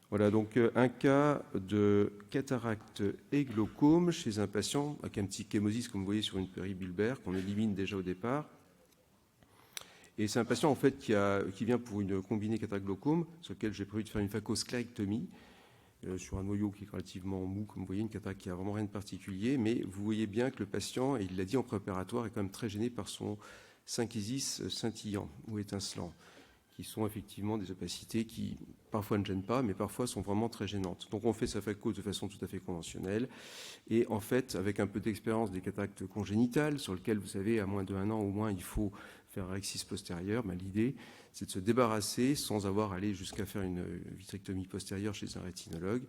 Voilà donc un cas de cataracte et glaucome chez un patient avec un petit chémosis, comme vous voyez sur une péribulbaire, qu'on élimine déjà au départ. Et c'est un patient en fait qui vient pour une combinée cataracte glaucome, sur lequel j'ai prévu de faire une phacosclérectomie sur un noyau qui est relativement mou, comme vous voyez, une cataracte qui n'a vraiment rien de particulier, mais vous voyez bien que le patient, et il l'a dit en préopératoire, est quand même très gêné par son synchisis scintillant ou étincelant, qui sont effectivement des opacités qui parfois ne gênent pas, mais parfois sont vraiment très gênantes. Donc on fait sa phaco de façon tout à fait conventionnelle, et en fait, avec un peu d'expérience des cataractes congénitales, sur lesquelles, vous savez, à moins d'1 an au moins, il faut faire un rexis postérieur, l'idée, c'est de se débarrasser, sans avoir allé jusqu'à faire une vitrectomie postérieure chez un rétinologue,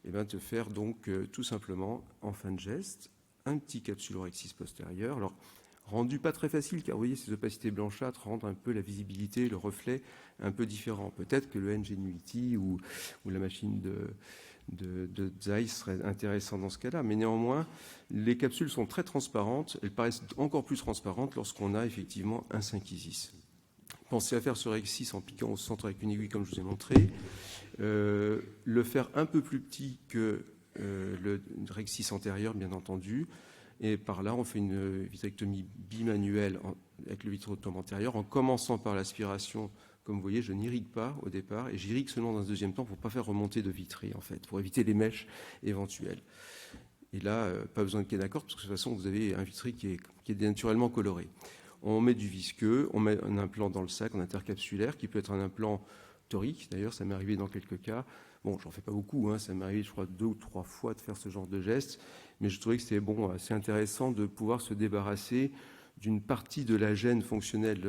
et de faire donc tout simplement, en fin de geste, un petit capsulorhexis postérieur. Alors, rendu pas très facile, car vous voyez, ces opacités blanchâtres rendent un peu la visibilité, le reflet un peu différent. Peut-être que le Ngenuity ou la machine de Zeiss serait intéressant dans ce cas-là, mais néanmoins, les capsules sont très transparentes. Elles paraissent encore plus transparentes lorsqu'on a effectivement un synchisis. Pensez à faire ce rexis en piquant au centre avec une aiguille, comme je vous ai montré. Le faire un peu plus petit que le rexis antérieur, bien entendu. Et par là, on fait une vitrectomie bimanuelle avec le vitrectome antérieur, en commençant par l'aspiration. Comme vous voyez, je n'irrigue pas au départ, et j'irrigue seulement dans un deuxième temps pour ne pas faire remonter de vitrée, en fait, pour éviter les mèches éventuelles. Et là, pas besoin de Kenacort, parce que de toute façon, vous avez un vitré qui est naturellement coloré. On met du visqueux, on met un implant dans le sac en intercapsulaire, qui peut être un implant torique. D'ailleurs, ça m'est arrivé dans quelques cas. Bon, j'en fais pas beaucoup, ça m'est arrivé, je crois, 2 ou 3 fois de faire ce genre de geste, mais je trouvais que c'était assez intéressant de pouvoir se débarrasser d'une partie de la gêne fonctionnelle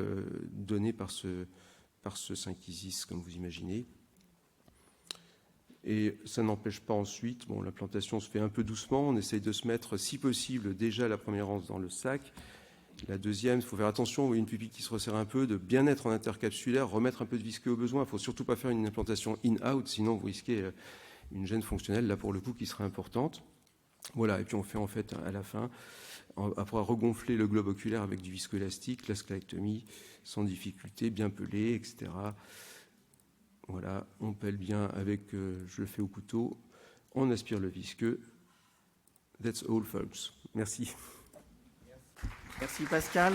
donnée par ce synchisis, comme vous imaginez. Et ça n'empêche pas ensuite, l'implantation se fait un peu doucement, on essaye de se mettre, si possible, déjà la première anse dans le sac. La deuxième, il faut faire attention, vous voyez une pupille qui se resserre un peu, de bien être en intercapsulaire, remettre un peu de visqueux au besoin. Il ne faut surtout pas faire une implantation in-out, sinon vous risquez une gêne fonctionnelle, là pour le coup, qui serait importante. Voilà, et puis on fait en fait à la fin, après regonfler le globe oculaire avec du viscoélastique, la sclérectomie sans difficulté, bien pelée, etc. Voilà, on pèle bien avec, je le fais au couteau, on aspire le visqueux. That's all, folks. Merci. Merci Pascal.